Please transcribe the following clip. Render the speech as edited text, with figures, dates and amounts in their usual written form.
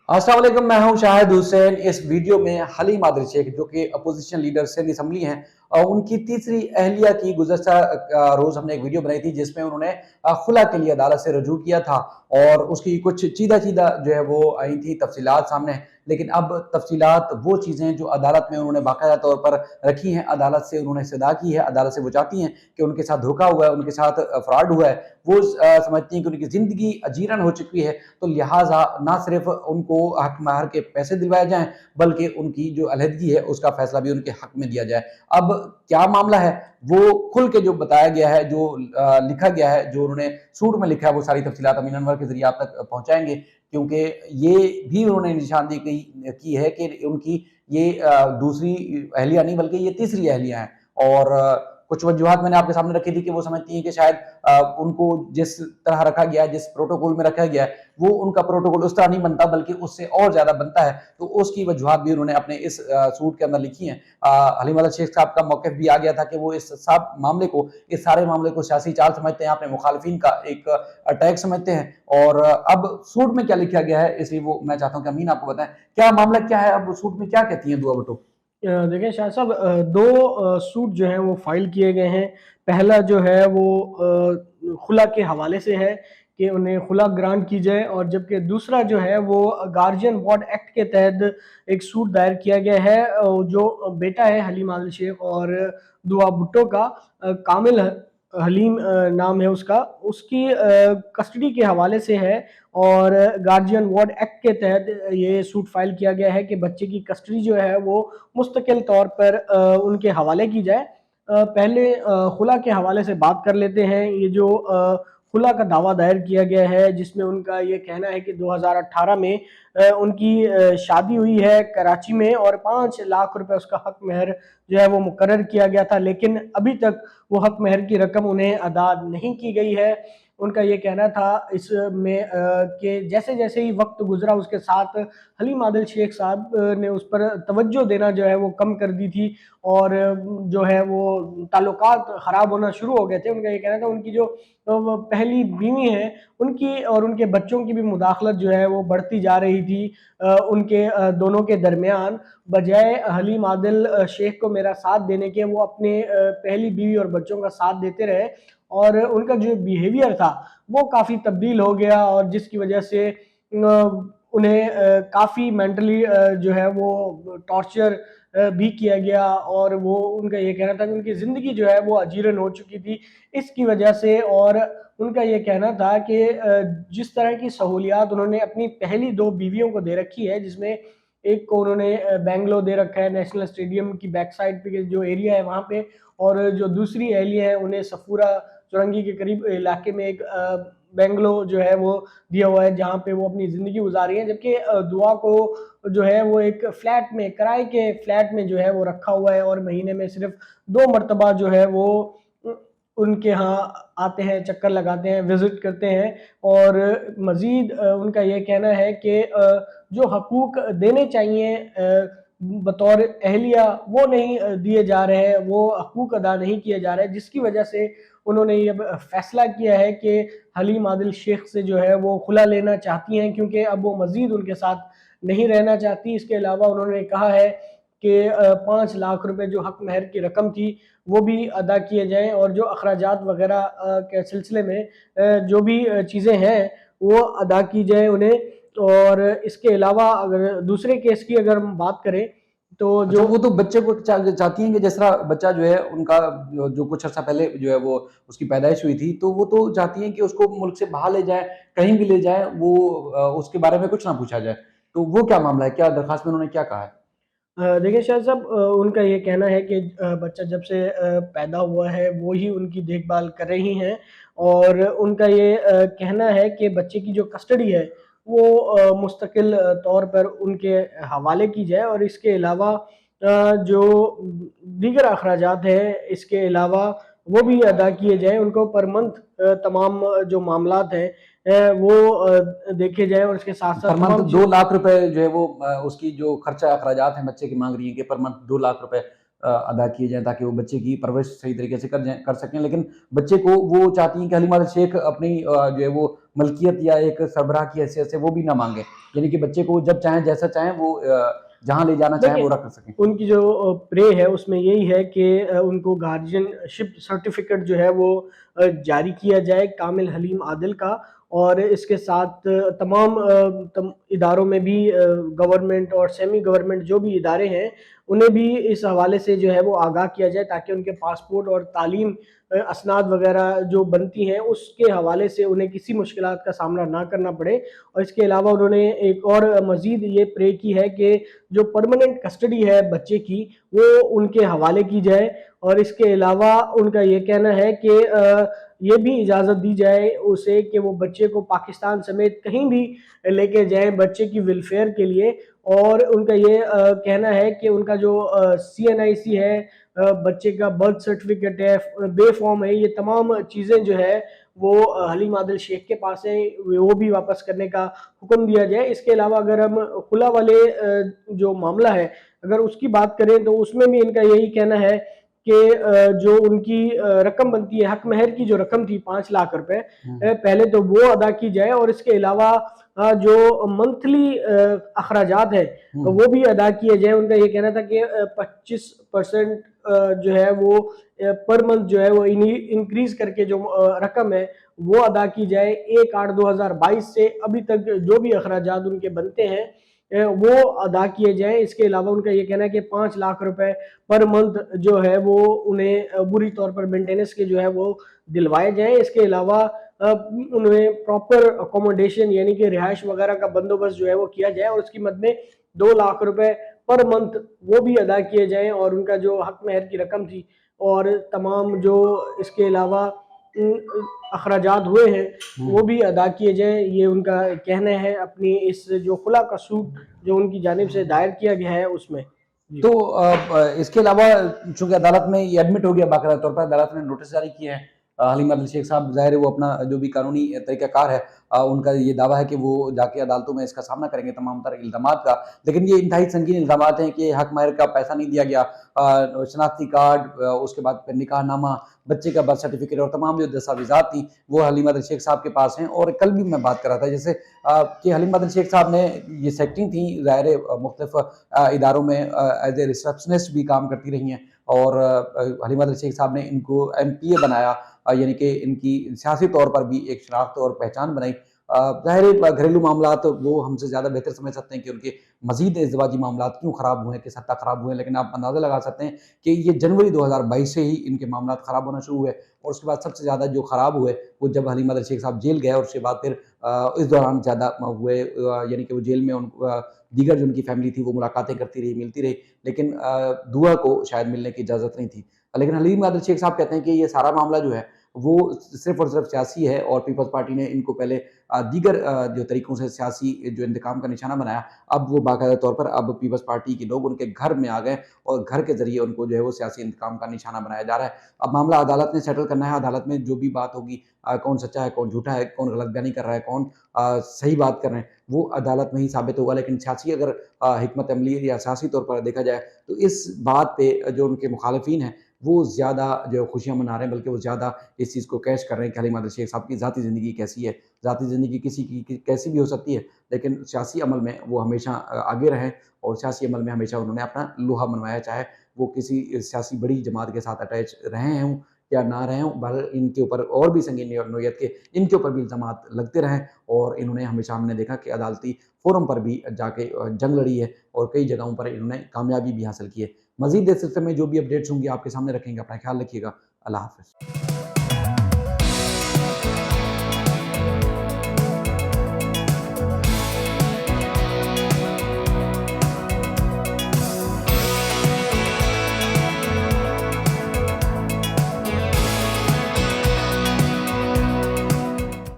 अस्सलाम वालेकुम, मैं हूं शाहिद हुसैन। इस वीडियो में हलीम आदिल शेख जो कि अपोजिशन लीडर सिंध असम्बली हैं और उनकी तीसरी अहलिया की गुज़श्ता रोज़ हमने एक वीडियो बनाई थी जिसमें उन्होंने खुला के लिए अदालत से रजू किया था और उसकी कुछ चीदा चीदा जो है वो आई थी तफसीलात सामने। लेकिन अब तफसीलात वो चीज़ें जो अदालत में उन्होंने बाकायदा तौर पर रखी हैं, अदालत से उन्होंने इस्तदा की है, अदालत से वो चाहती हैं कि उनके साथ धोखा हुआ है, उनके साथ फ्रॉड हुआ है, वो समझती हैं कि उनकी ज़िंदगी अजीरन हो चुकी है। तो लिहाजा ना सिर्फ उनको हक महर के पैसे दिलवाए जाएं बल्कि उनकी जो अलहदगी है उसका फैसला भी उनके हक में दिया जाए। अब क्या मामला है वो खुल के जो बताया गया है, जो लिखा गया है, जो उन्होंने सूट में लिखा है, वो सारी तफसीलात अमीन अनवर के जरिए आप तक पहुंचाएंगे, क्योंकि ये भी उन्होंने निशानदेही की है कि उनकी ये दूसरी अहलिया नहीं बल्कि ये तीसरी अहलिया है। और कुछ वजूहत मैंने आपके सामने रखी थी कि वो समझती हैं कि शायद उनको जिस तरह रखा गया है, जिस प्रोटोकॉल में रखा गया है, वो उनका प्रोटोकॉल उस तरह नहीं बनता बल्कि उससे और ज्यादा बनता है। तो उसकी वजूहत भी उन्होंने अपने इस सूट के अंदर लिखी हैं। हलीम आदिल शेख साहब का मौक़िफ़ भी आ गया था कि वो इस सब मामले को, इस सारे मामले को सियासी चाल समझते हैं, अपने मुखालिफिन का एक अटैक समझते हैं। और अब सूट में क्या लिखा गया है, इसलिए वो मैं चाहता हूँ कि अमीन आपको बताएं क्या मामला क्या है, अब सूट में क्या कहती हैं दुआ भुट्टो। देखिए शाह साहब, दो सूट जो हैं वो फाइल किए गए हैं। पहला जो है वो खुला के हवाले से है कि उन्हें खुला ग्रांट की जाए, और जबकि दूसरा जो है वो गार्जियन वार्ड एक्ट के तहत एक सूट दायर किया गया है। जो बेटा है हलीम आदिल शेख और दुआ भुट्टो का, कामिल हलीम नाम है उसका, उसकी कस्टडी के हवाले से है। और गार्जियन वार्ड एक्ट के तहत ये सूट फाइल किया गया है कि बच्चे की कस्टडी जो है वो मुस्तकिल तौर पर उनके हवाले की जाए। पहले खुला के हवाले से बात कर लेते हैं। ये जो खुला का दावा दायर किया गया है, जिसमें उनका ये कहना है कि 2018 में उनकी शादी हुई है कराची में और 5 लाख रुपए उसका हक महर जो है वो मुकर्रर किया गया था, लेकिन अभी तक वो हक महर की रकम उन्हें अदा नहीं की गई है। उनका ये कहना था इसमें कि जैसे जैसे ही वक्त गुजरा उसके साथ हलीम आदिल शेख साहब ने उस पर तवज्जो देना जो है वो कम कर दी थी, और जो है वो ताल्लुकात ख़राब होना शुरू हो गए थे। उनका ये कहना था उनकी जो वो पहली बीवी है उनकी और उनके बच्चों की भी मुदाखलत जो है वो बढ़ती जा रही थी उनके दोनों के दरमियान। बजाय हलीम आदिल शेख को मेरा साथ देने के, वो अपने पहली बीवी और बच्चों का साथ देते रहे, और उनका जो बिहेवियर था वो काफ़ी तब्दील हो गया, और जिसकी वजह से उन्हें काफ़ी मेंटली जो है वो टॉर्चर भी किया गया, और वो उनका ये कहना था कि उनकी ज़िंदगी जो है वो अजीरन हो चुकी थी इसकी वजह से। और उनका ये कहना था कि जिस तरह की सहूलियात उन्होंने अपनी पहली 2 बीवियों को दे रखी है, जिसमें एक को उन्होंने बेंगलो दे रखा है नेशनल स्टेडियम की बैक साइड पे जो एरिया है वहाँ पे, और जो दूसरी अहलिया है उन्हें सफूरा चुरंगी के करीब इलाके में एक बेंगलो जो है वो दिया हुआ है, जहाँ पे वो अपनी ज़िंदगी गुजार रही है। जबकि दुआ को जो है वो एक फ्लैट में, किराए के फ्लैट में जो है वो रखा हुआ है, और महीने में सिर्फ 2 मरतबा जो है वो उनके यहाँ आते हैं, चक्कर लगाते हैं, विजिट करते हैं। और मज़ीद उनका ये कहना है कि जो हकूक़ देने चाहिए बतौर अहलिया वो नहीं दिए जा रहे हैं, वो हकूक़ अदा नहीं किए जा रहे हैं, जिसकी वजह से उन्होंने ये फैसला किया है कि हलीम आदिल शेख से जो है वो खुला लेना चाहती हैं, क्योंकि अब वो मज़ीद उनके साथ नहीं रहना चाहती। इसके अलावा उन्होंने कहा है कि 5 लाख रुपए जो हक महर की रकम थी वो भी अदा किए जाएँ, और जो अखराजात वग़ैरह के सिलसिले में जो भी चीज़ें हैं वो अदा की जाए उन्हें। और इसके अलावा अगर दूसरे केस की अगर हम बात करें तो अच्छा, जो वो तो बच्चे को चाहती हैं कि जिस तरह बच्चा जो है उनका जो कुछ अर्सा पहले जो है वो उसकी पैदाइश हुई थी, तो वो तो चाहती हैं कि उसको मुल्क से बाहर ले जाए, कहीं भी ले जाए, वो उसके बारे में कुछ ना पूछा जाए। तो वो क्या मामला है, क्या दरखास्त में उन्होंने क्या कहा है? देखिए शाह साहब, उनका ये कहना है कि बच्चा जब से पैदा हुआ है वो ही उनकी देखभाल कर रही हैं, और उनका ये कहना है कि बच्चे की जो कस्टडी है वो मुस्तकिल तौर पर उनके हवाले की जाए, और इसके अलावा जो दीगर अखराजात हैं इसके अलावा वो भी अदा किए जाएँ उनको पर मंथ। तमाम जो मामलात हैं वो देखे जाएँ, और इसके साथ-साथ पर मंथ तमाम 2 चीज़। लाख रुपए जो है वो उसकी जो खर्चा अखराजात हैं बच्चे की मांग रही है कि पर मंथ 2 लाख रुपए अदा किए जाएँ ताकि वो बच्चे की परवरिश सही तरीके से कर सकें। लेकिन बच्चे को वो चाहती हैं कि हलीमा अदल शेख अपनी जो है वो मलकियत या एक सरबराह की हैसियत से वो भी ना माँगे। यानी कि बच्चे को जब चाहें, जैसा चाहें वो जहाँ ले जाना चाहें वो देखिए, रख सकें। उनकी जो प्रे है उसमें यही है कि उनको गार्जियनशिप सर्टिफिकेट जो है वो जारी किया जाए कामिल हलीम आदिल का, और इसके साथ तमाम इदारों में भी, गवर्नमेंट और सेमी गवर्नमेंट जो भी इदारे हैं उन्हें भी इस हवाले से जो है वो आगाह किया जाए, ताकि उनके पासपोर्ट और तालीम असनाद वगैरह जो बनती हैं उसके हवाले से उन्हें किसी मुश्किलात का सामना ना करना पड़े। और इसके अलावा उन्होंने एक और मज़ीद ये प्रे की है कि जो परमानेंट कस्टडी है बच्चे की वो उनके हवाले की जाए, और इसके अलावा उनका ये कहना है कि ये भी इजाज़त दी जाए उसे कि वो बच्चे को पाकिस्तान समेत कहीं भी लेके जाएँ बच्चे की वेलफेयर के लिए। और उनका ये कहना है कि उनका जो CNIC है, बच्चे का बर्थ सर्टिफिकेट है, बे फॉर्म है, ये तमाम चीज़ें जो है वो हलीम आदिल शेख के पास है, वो भी वापस करने का हुक्म दिया जाए। इसके अलावा अगर हम खुला वाले जो मामला है अगर उसकी बात करें तो उसमें भी इनका यही कहना है कि जो उनकी रकम बनती है, हक महर की जो रकम थी 5 लाख रुपए, पहले तो वो अदा की जाए, और इसके अलावा जो मंथली अखराजात है तो वो भी अदा किए जाए। उनका ये कहना था कि 25% जो है वो पर मंथ जो है वो इंक्रीज करके जो रकम है वो अदा की जाए 1/8/2022 से अभी तक जो भी अखराजात उनके बनते हैं वो अदा किए जाएं। इसके अलावा उनका ये कहना है कि 5 लाख रुपए पर मंथ जो है वो उन्हें बुरी तौर पर मेंटेनेंस के जो है वो दिलवाए जाएं। इसके अलावा उन्हें प्रॉपर अकोमोडेशन यानी कि रिहाइश वगैरह का बंदोबस्त जो है वो किया जाए, और उसकी मद में 2 लाख रुपए पर मंथ वो भी अदा किए जाएं, और उनका जो हक महर की रकम थी और तमाम जो इसके अलावा अखराजात हुए हैं वो भी अदा किए जाएं। ये उनका कहना है अपनी इस जो खुला का सूट जो उनकी जानिब से दायर किया गया है उसमें। जी। तो इसके अलावा चूंकि अदालत में ये एडमिट हो गया, बाकायदा तौर पर अदालत ने नोटिस जारी किए हैं। हलीम आदिल शेख साहब, ज़ाहिर है वो अपना जो भी कानूनी तरीक़ाकार है, उनका ये दावा है कि वो जाके अदालतों में इसका सामना करेंगे तमाम तरह इल्ज़ामात का। लेकिन ये इंतहाई संगीन इल्ज़ामात हैं कि हक महर का पैसा नहीं दिया गया, शनाख्ती कार्ड, उसके बाद फिर निकाहनामा, बच्चे का बर्थ सर्टिफिकेट और तमाम जो दस्तावेज़ात थी वो हलीम आदिल शेख साहब के पास हैं। और कल भी मैं बात कर रहा था जैसे कि हलीम आदिल शेख साहब ने ये सेक्रेटरी थी, ज़ाहिर है मुख्तलिफ इदारों में एज ए रिसेप्शनिस्ट भी काम करती रही हैं, और हलीम आदिल शेख साहब ने इनको MPA बनाया, यानी कि इनकी सियासी तौर पर भी एक शनाख्त और पहचान बनाई। ज़ाहिर है घरेलू मामलात वो हमसे ज़्यादा बेहतर समझ सकते हैं कि उनके मज़ीद इज़्दिवाजी मामलात क्यों ख़राब हुए हैं, किस हद तक ख़राब हुए हैं। लेकिन आप अंदाज़ा लगा सकते हैं कि ये जनवरी 2022 से ही इनके मामलात ख़राब होना शुरू हुए, और उसके बाद सबसे ज़्यादा जो ख़राब हुए वो जब हलीम आदिल शेख साहब जेल गए, और उसके बाद फिर इस दौरान ज़्यादा हुए, यानी कि वो जेल में दीगर जो उनकी फैमिली थी वो मुलाकातें करती रही, मिलती रही, लेकिन दुआ को शायद मिलने की इजाज़त नहीं थी। लेकिन हलीम आदिल शेख साहब कहते हैं कि ये सारा मामला जो है वो सिर्फ़ और सिर्फ़ सियासी है, और पीपल्स पार्टी ने इनको पहले दीगर जो तरीक़ों से सियासी जो इंतकाम का निशाना बनाया, अब वो बाकायदा तौर पर अब पीपल्स पार्टी के लोग उनके घर में आ गए, और घर के ज़रिए उनको जो है वो सियासी इंतकाम का निशाना बनाया जा रहा है। अब मामला अदालत ने सेटल करना है, अदालत में जो भी बात होगी, कौन सच्चा है, कौन झूठा है, कौन गलत बयानी कर रहा है, कौन सही बात कर रहे हैं, वो अदालत में ही साबित होगा। लेकिन सियासी अगर हिकमत अमली या सियासी तौर पर देखा जाए तो इस बात पे जो उनके मुखालिफिन हैं वो ज़्यादा जो खुशियाँ मना रहे हैं, बल्कि वो ज़्यादा इस चीज़ को कैश कर रहे हैं कि हलीम आदिल शेख साहब की ज़ाती ज़िंदगी कैसी है। ज़ाती ज़िंदगी किसी की कैसी भी हो सकती है, लेकिन सियासी अमल में वो हमेशा आगे रहें, और सियासी अमल में हमेशा उन्होंने अपना लोहा मनवाया, चाहे वो किसी सियासी बड़ी जमात के साथ अटैच रहे हों या ना रहे हों। बहरहाल इनके ऊपर और भी संगीन नौइयत के इनके ऊपर भी इल्ज़ामात लगते रहें, और इन्होंने हमेशा, हमने देखा कि अदालती फ़ोरम पर भी जाके जंग लड़ी है, और कई जगहों पर इन्होंने कामयाबी भी हासिल की है। मज़ीद इस सिलसिले में जो भी अपडेट्स होंगी आपके सामने रखेंगे। अपना ख्याल रखिएगा। अल्लाह हाफ़िज़।